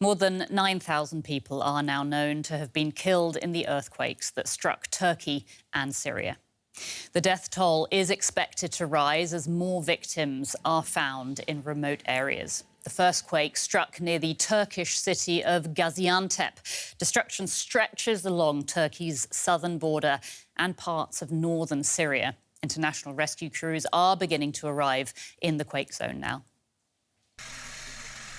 More than 9,000 people are now known to have been killed in the earthquakes that struck Turkey and Syria. The death toll is expected to rise as more victims are found in remote areas. The first quake struck near the Turkish city of Gaziantep. Destruction stretches along Turkey's southern border and parts of northern Syria. International rescue crews are beginning to arrive in the quake zone now.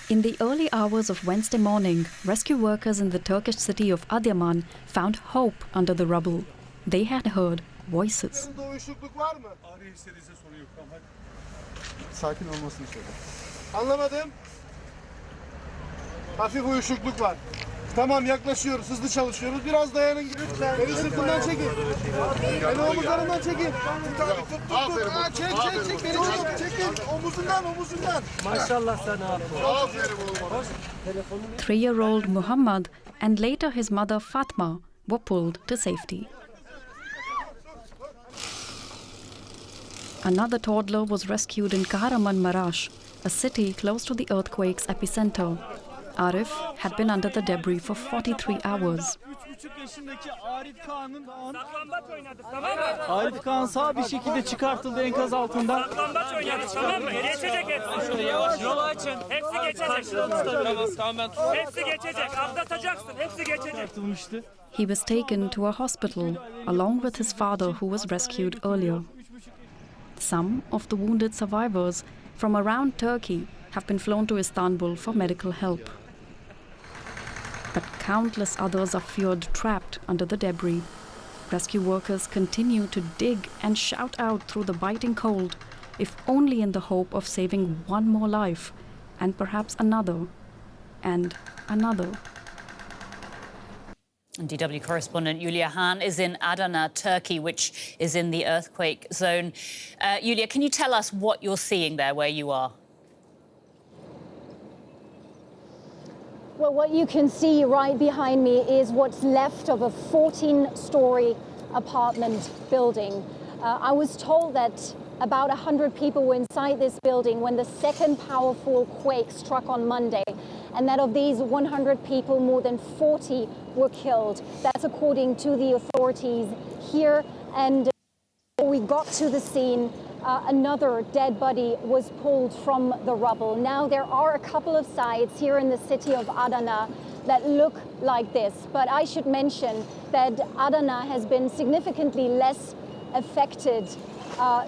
In the early hours of Wednesday morning, rescue workers in the Turkish city of Adana found hope under the rubble. They had heard voices. Sakin olmasını söyle. Anlamadım. Hafif uyuşukluk var. Tamam, yaklaşıyoruz, hızlı çalışıyoruz. Biraz dayanın gibi. Beni sırtından çekin. Beni omuzlarından çekin. Tut. Çek. Beni çekin. Omuzundan. Maşallah sana. Aferin oğlum. 3-year-old Muhammad and later his mother Fatma were pulled to safety. Another toddler was rescued in Kahramanmaraş, a city close to the earthquake's epicenter. Arif had been under the debris for 43 hours. Arif Kağan sağ bir şekilde çıkartıldı enkaz altından. Saklambaç oynadık, tamam mı? Geçecek hepsi. Yolu açın. Hepsi geçecek. Hepsi geçecek. Atlatacaksın. Hepsi geçecek. He was taken to a hospital along with his father, who was rescued earlier. Some of the wounded survivors from around Turkey have been flown to Istanbul for medical help. But countless others are feared trapped under the debris. Rescue workers continue to dig and shout out through the biting cold, if only in the hope of saving one more life, and perhaps another, and another. And DW correspondent Julia Hahn is in Adana, Turkey, which is in the earthquake zone. Julia, can you tell us what you're seeing there where you are? Well, what you can see right behind me is what's left of a 14-story apartment building. I was told that about 100 people were inside this building when the second powerful quake struck on Monday, and that of these 100 people, more than 40 were killed. That's according to the authorities here. And when we got to the scene, another dead body was pulled from the rubble. Now, there are a couple of sites here in the city of Adana that look like this, but I should mention that Adana has been significantly less affected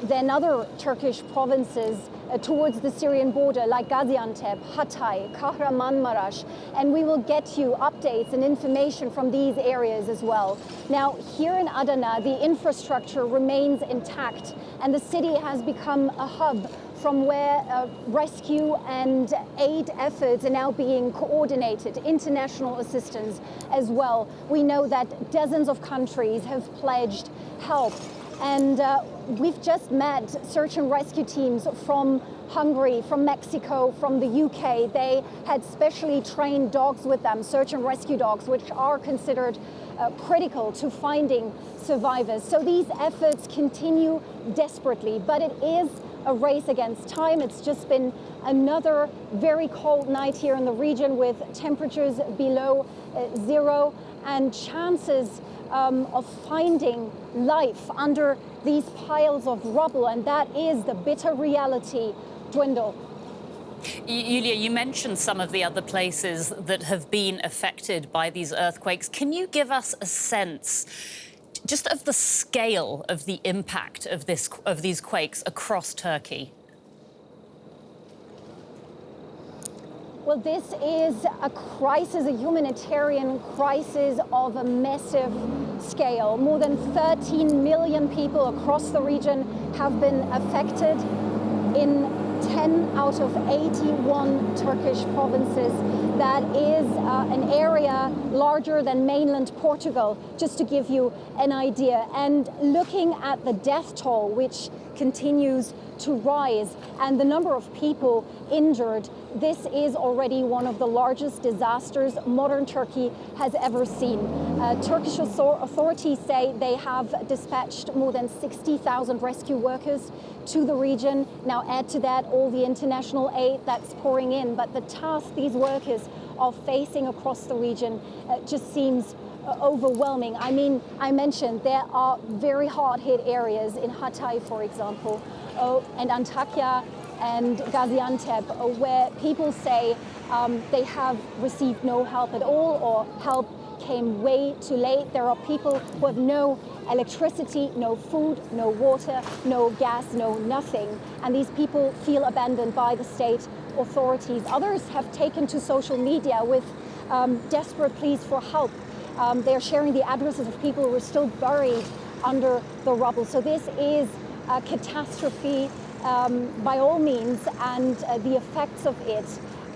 than other Turkish provinces towards the Syrian border, like Gaziantep, Hatay, Kahramanmaraş, and we will get you updates and information from these areas as well. Now, here in Adana, the infrastructure remains intact, and the city has become a hub from where rescue and aid efforts are now being coordinated, international assistance as well. We know that dozens of countries have pledged help. And we've just met search and rescue teams from Hungary, from Mexico, from the UK. They had specially trained dogs with them, search and rescue dogs, which are considered critical to finding survivors. So these efforts continue desperately, but it is a race against time. It's just been another very cold night here in the region with temperatures below zero and chances of finding life under these piles of rubble, and that is the bitter reality, dwindle. Julia, you mentioned some of the other places that have been affected by these earthquakes. Can you give us a sense just of the scale of the impact of these quakes across Turkey? Well, this is a crisis, a humanitarian crisis of a massive scale. More than 13 million people across the region have been affected in 10 out of 81 Turkish provinces. That is an area larger than mainland Portugal, just to give you an idea. And looking at the death toll, which continues to rise, and the number of people injured, this is already one of the largest disasters modern Turkey has ever seen. Turkish authorities say they have dispatched more than 60,000 rescue workers to the region. Now add to that all the international aid that's pouring in, but the task these workers are facing across the region just seems overwhelming. I mean, I mentioned there are very hard-hit areas in Hatay, for example, and Antakya and Gaziantep, where people say they have received no help at all, or help came way too late. There are people who have no electricity, no food, no water, no gas, no nothing. And these people feel abandoned by the state authorities. Others have taken to social media with desperate pleas for help. They're sharing the addresses of people who are still buried under the rubble. So this is a catastrophe by all means, and the effects of it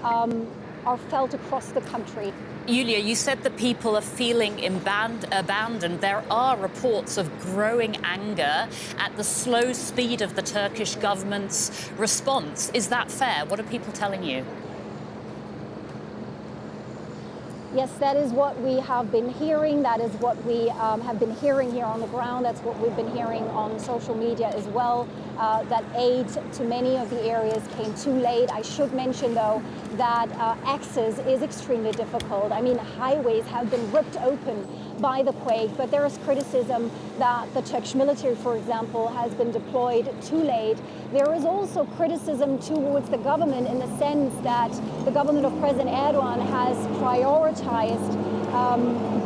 are felt across the country. Yulia, you said that people are feeling abandoned. There are reports of growing anger at the slow speed of the Turkish government's response. Is that fair? What are people telling you? Yes, that is what we have been hearing. That is what we have been hearing here on the ground. That's what we've been hearing on social media as well, that aid to many of the areas came too late. I should mention, though, that access is extremely difficult. I mean, highways have been ripped open by the quake, but there is criticism that the Turkish military, for example, has been deployed too late. There is also criticism towards the government in the sense that the government of President Erdogan has prioritized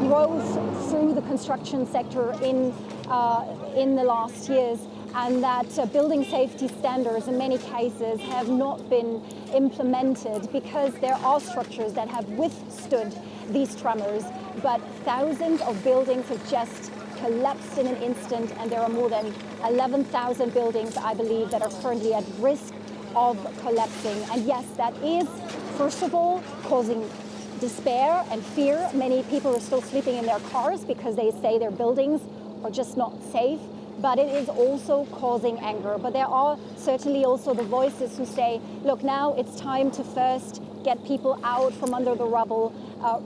growth through the construction sector in the last years, and that building safety standards in many cases have not been implemented because there are structures that have withstood these tremors, but thousands of buildings have just collapsed in an instant, and there are more than 11,000 buildings, I believe, that are currently at risk of collapsing. And yes, that is, first of all, causing despair and fear. Many people are still sleeping in their cars because they say their buildings are just not safe. But it is also causing anger. But there are certainly also the voices who say, look, now it's time to first get people out from under the rubble,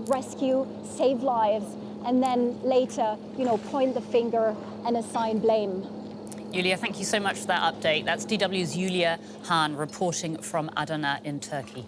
rescue, save lives, and then later, point the finger and assign blame. Yulia, thank you so much for that update. That's DW's Yulia Hahn reporting from Adana in Turkey.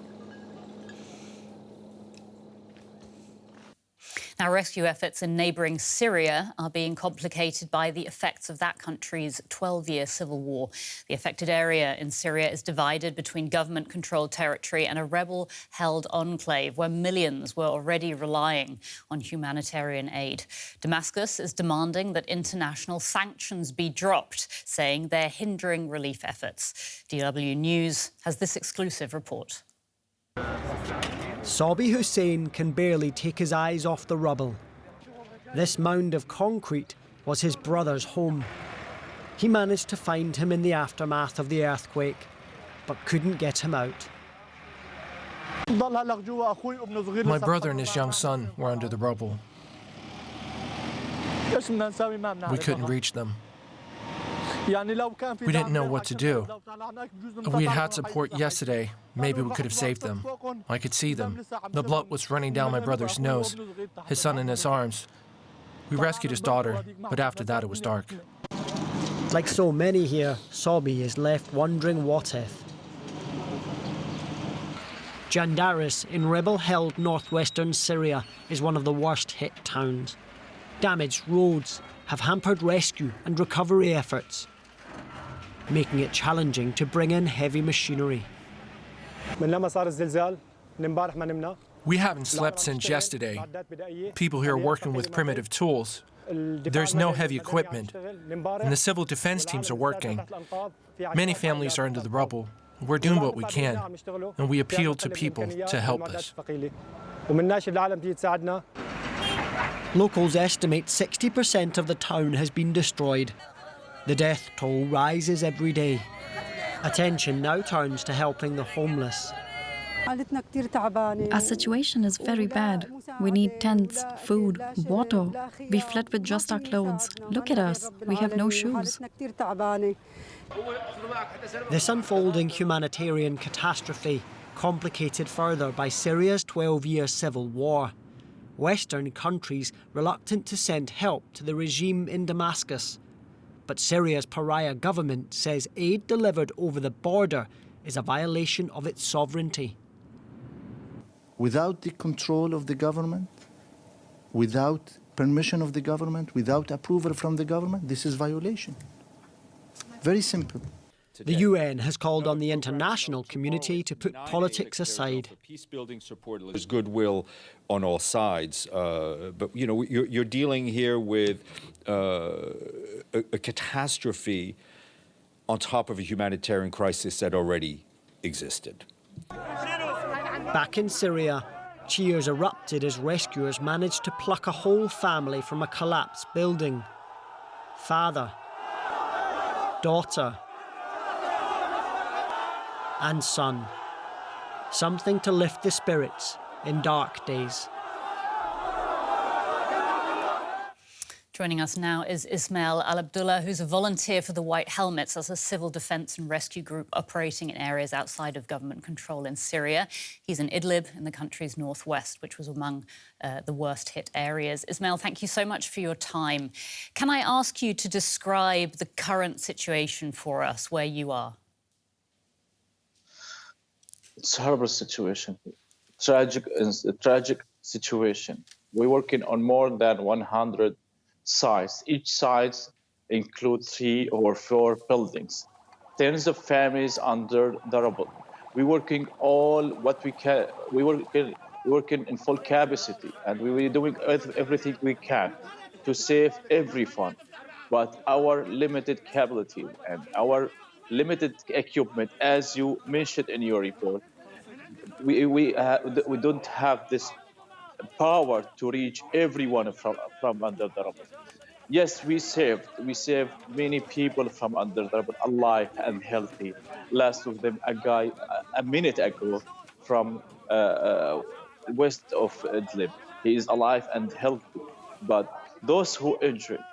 Now, rescue efforts in neighbouring Syria are being complicated by the effects of that country's 12-year civil war. The affected area in Syria is divided between government-controlled territory and a rebel-held enclave where millions were already relying on humanitarian aid. Damascus is demanding that international sanctions be dropped, saying they're hindering relief efforts. DW News has this exclusive report. Sabi Hussein can barely take his eyes off the rubble. This mound of concrete was his brother's home. He managed to find him in the aftermath of the earthquake, but couldn't get him out. My brother and his young son were under the rubble. We couldn't reach them. We didn't know what to do. If we had had support yesterday, maybe we could have saved them. I could see them. The blood was running down my brother's nose, his son in his arms. We rescued his daughter, but after that it was dark. Like so many here, Sabi is left wondering what if. Jandaris in rebel-held northwestern Syria is one of the worst-hit towns. Damaged roads have hampered rescue and recovery efforts, making it challenging to bring in heavy machinery. We haven't slept since yesterday. People here are working with primitive tools. There's no heavy equipment, and the civil defense teams are working. Many families are under the rubble. We're doing what we can, and we appeal to people to help us. Locals estimate 60% of the town has been destroyed. The death toll rises every day. Attention now turns to helping the homeless. Our situation is very bad. We need tents, food, water. We fled with just our clothes. Look at us. We have no shoes. This unfolding humanitarian catastrophe, complicated further by Syria's 12-year civil war. Western countries reluctant to send help to the regime in Damascus. But Syria's pariah government says aid delivered over the border is a violation of its sovereignty. without the control of the government, without permission of the government, without approval from the government, this is violation. Very simple. The UN has called on the international community to put politics aside. Peace building support. There's goodwill on all sides, but you know you're dealing here with a catastrophe on top of a humanitarian crisis that already existed. Back in Syria, cheers erupted as rescuers managed to pluck a whole family from a collapsed building. Father, daughter, and son. Something to lift the spirits in dark days. Joining us now is Ismail Al-Abdullah, who's a volunteer for the White Helmets as a civil defence and rescue group operating in areas outside of government control in Syria. He's in Idlib in the country's northwest, which was among the worst hit areas. Ismail, thank you so much for your time. Can I ask you to describe the current situation for us where you are? It's a horrible situation, tragic situation. We're working on more than 100 sites. Each site includes 3 or 4 buildings. Tens of families under the rubble. We're working all what we can. We're working in full capacity, and we're doing everything we can to save everyone. But our limited capability and our limited equipment, as you mentioned in your report, we don't have this power to reach everyone from under the rubble. Yes, we saved many people from under the rubble, alive and healthy. Last of them, a guy a minute ago from west of Idlib. He is alive and healthy. But those who injured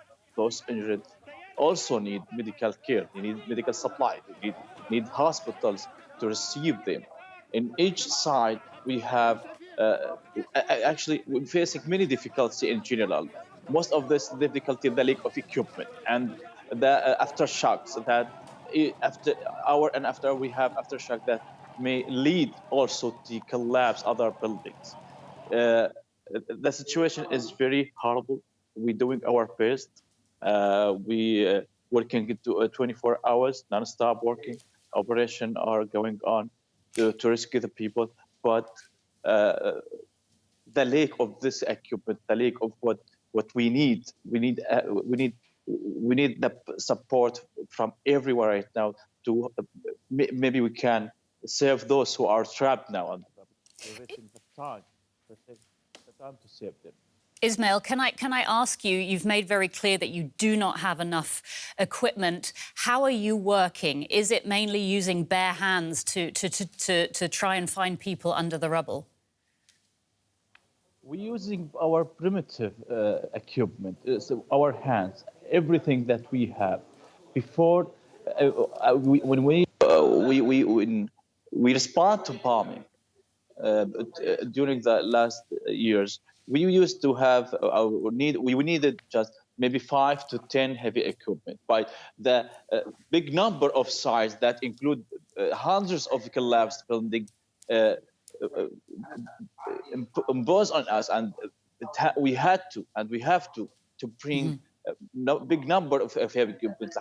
also need medical care. They need medical supply. They need hospitals to receive them. In each side, we have actually we're facing many difficulties in general. Most of this difficulty, the lack of equipment and the aftershocks that after we have aftershock that may lead also to collapse other buildings. The situation is very horrible. We're doing our best. We working 24 hours, non-stop working. Operations are going on to rescue the people, but the lack of this equipment, the lack of what we need the support from everywhere right now to maybe we can save those who are trapped now. We're taking the time to save them. Ismail, can I ask you, you've made very clear that you do not have enough equipment. How are you working? Is it mainly using bare hands to try and find people under the rubble? We're using our primitive equipment, so our hands, everything that we have. Before, when we respond to bombing during the last years, we used to have we needed just maybe 5 to 10 heavy equipment. By the big number of sites that include hundreds of collapsed buildings imposed on us, and we have to bring a big number of heavy equipment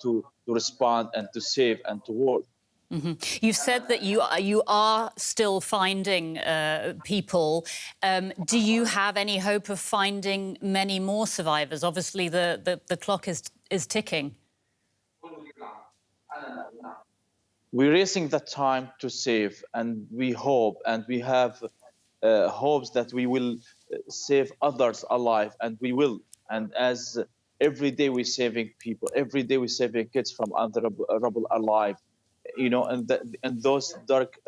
to respond and to save and to work. You've said that you are still finding people. Do you have any hope of finding many more survivors? Obviously, the clock is ticking. We're racing the time to save, and we hope, and we have hopes that we will save others alive, and we will. And as every day we're saving people, every day we're saving kids from under rubble alive. You know, and those dark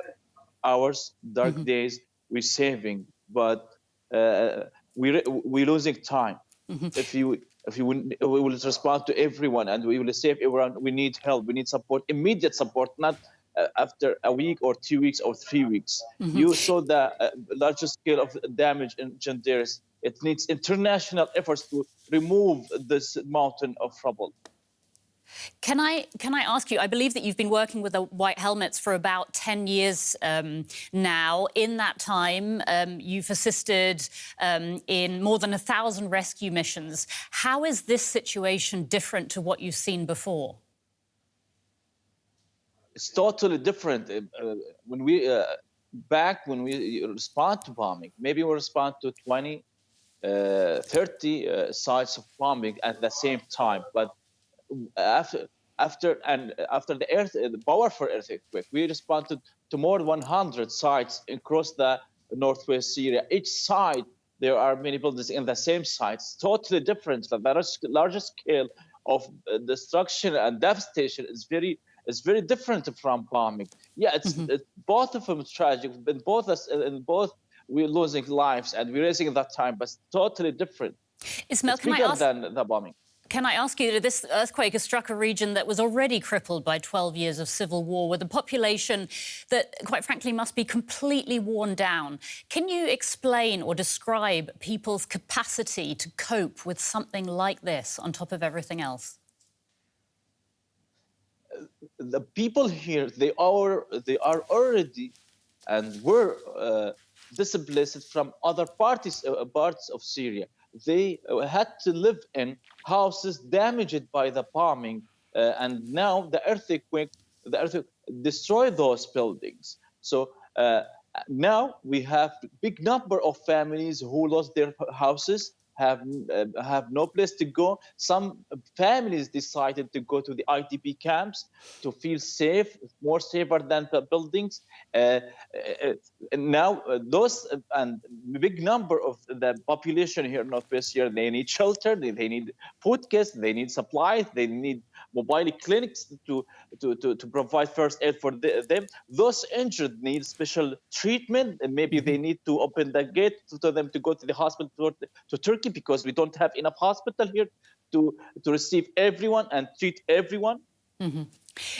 hours, dark days, we're saving, but we're losing time. If we will respond to everyone and we will save everyone, we need help, we need support, immediate support, not after a week or 2 weeks or 3 weeks. You saw the largest scale of damage in Jandaris. It needs international efforts to remove this mountain of rubble. Can I ask you, I believe that you've been working with the White Helmets for about 10 years now. In that time, you've assisted in more than 1,000 rescue missions. How is this situation different to what you've seen before? It's totally different. When we respond to bombing, maybe we respond to 20, 30 sites of bombing at the same time, but after the powerful earthquake, we responded to more than 100 sites across the northwest Syria. Each site, there are many buildings in the same sites, totally different. The largest scale of destruction and devastation is very different from bombing. Yeah, it's both of them tragic, but both we're losing lives and we're raising that time, but it's totally different. Ismail, it's bigger than the bombing. Can I ask you, this earthquake has struck a region that was already crippled by 12 years of civil war, with a population that, quite frankly, must be completely worn down. Can you explain or describe people's capacity to cope with something like this on top of everything else? The people here, they are already and were displaced from other parts of Syria. They had to live in houses damaged by the bombing, and now the earthquake destroyed those buildings. So now we have a big number of families who lost their houses, have no place to go. Some families decided to go to the IDP camps to feel safe, more safer than the buildings. And now those and a big number of the population here in Northwest Syria, they need shelter, they need food kits, they need supplies, they need mobile clinics to provide first aid for them. Those injured need special treatment, and maybe they need to open the gate to them to go to the hospital to Turkey, because we don't have enough hospital here to receive everyone and treat everyone.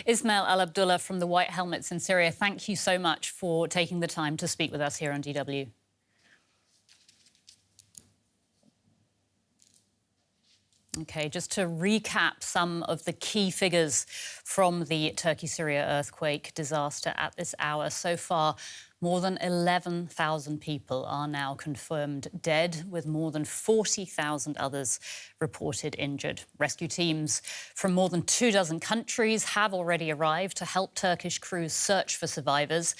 Ismail Al-Abdullah from the White Helmets in Syria, thank you so much for taking the time to speak with us here on DW. OK, just to recap some of the key figures from the Turkey-Syria earthquake disaster at this hour. So far, more than 11,000 people are now confirmed dead, with more than 40,000 others reported injured. Rescue teams from more than 24 countries have already arrived to help Turkish crews search for survivors.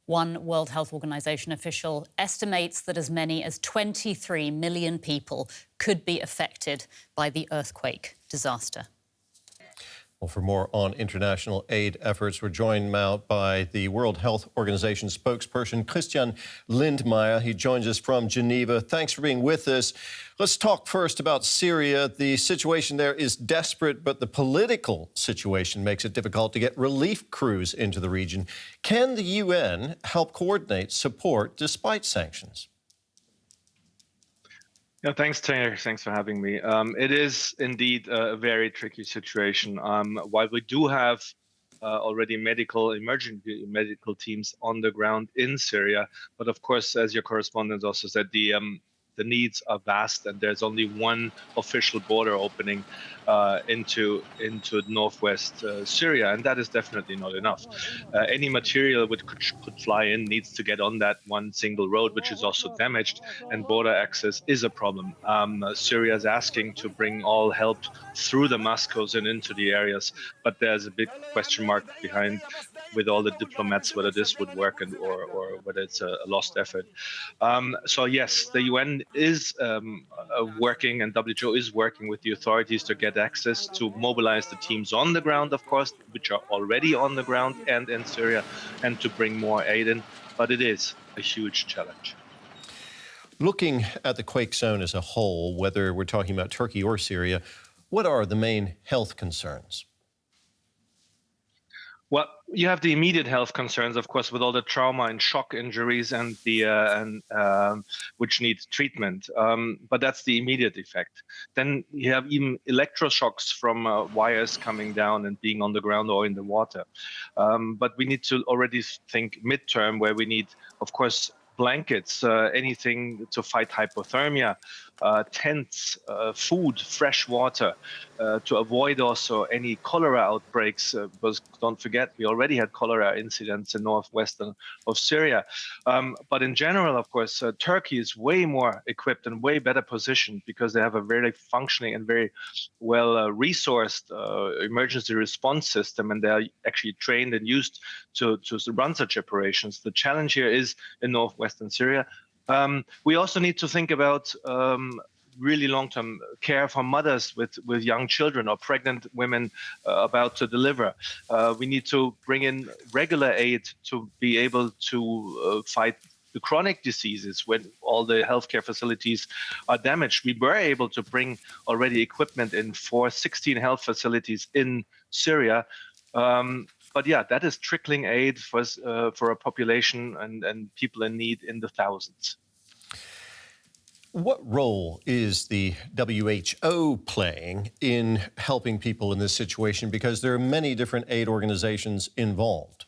One World Health Organization official estimates that as many as 23 million people could be affected by the earthquake disaster. Well, for more on international aid efforts, we're joined now by the World Health Organization spokesperson, Christian Lindmeier. He joins us from Geneva. Thanks for being with us. Let's talk first about Syria. The situation there is desperate, but the political situation makes it difficult to get relief crews into the region. Can the UN help coordinate support despite sanctions? Yeah, thanks, Taylor. Thanks for having me. It is indeed a very tricky situation. While we do have already emergency medical teams on the ground in Syria, but of course, as your correspondent also said, the needs are vast, and there's only one official border opening into northwest Syria, and that is definitely not enough. Any material which could fly in needs to get on that one single road, which is also damaged, and border access is a problem. Syria is asking to bring all help through Damascus and into the areas, but there's a big question mark behind with all the diplomats whether this would work or whether it's a lost effort. So yes, the UN is working, and WHO is working with the authorities to get access, to mobilize the teams on the ground, of course, which are already on the ground and in Syria, and to bring more aid in. But it is a huge challenge. Looking at the quake zone as a whole, whether we're talking about Turkey or Syria, what are the main health concerns? Well, you have the immediate health concerns, of course, with all the trauma and shock injuries and which need treatment. But that's the immediate effect. Then you have even electroshocks from wires coming down and being on the ground or in the water. But we need to already think midterm, where we need, of course, blankets, anything to fight hypothermia, tents, food, fresh water, to avoid also any cholera outbreaks, because don't forget, we already had cholera incidents in northwestern of Syria. But in general, of course, Turkey is way more equipped and way better positioned because they have a very functioning and very well resourced emergency response system, and they are actually trained and used to run such operations. The challenge here is in northwestern Syria. We also need to think about really long-term care for mothers with young children or pregnant women about to deliver. We need to bring in regular aid to be able to fight the chronic diseases when all the healthcare facilities are damaged. We were able to bring already equipment in for 16 health facilities in Syria. But yeah, that is trickling aid for a population and people in need in the thousands. What role is the WHO playing in helping people in this situation? Because there are many different aid organizations involved.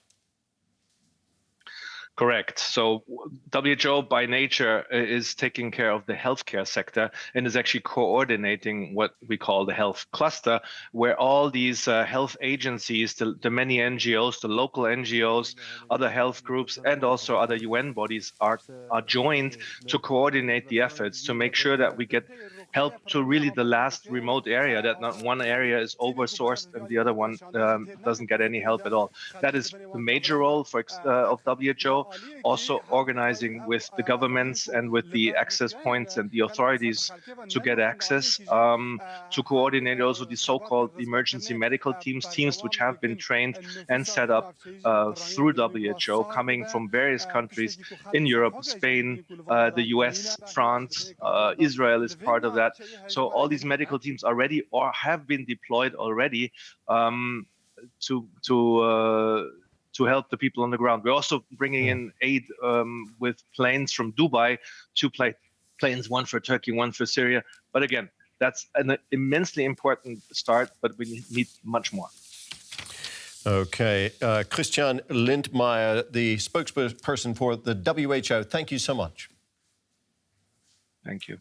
Correct. So WHO by nature is taking care of the healthcare sector and is actually coordinating what we call the health cluster, where all these health agencies, the many NGOs, the local NGOs, other health groups, and also other UN bodies are joined to coordinate the efforts to make sure that we get help to really the last remote area, that not one area is oversourced and the other one doesn't get any help at all. That is the major role of WHO. Also organizing with the governments and with the access points and the authorities to get access, to coordinate also the so-called emergency medical teams which have been trained and set up through WHO, coming from various countries in Europe, Spain, the US, France, Israel is part of that. So all these medical teams are ready or have been deployed already to help the people on the ground. We're also bringing in aid with planes from Dubai, 2 planes, one for Turkey, one for Syria. But again, that's an immensely important start, but we need much more. Okay. Christian Lindmeier, the spokesperson for the WHO, thank you so much. Thank you.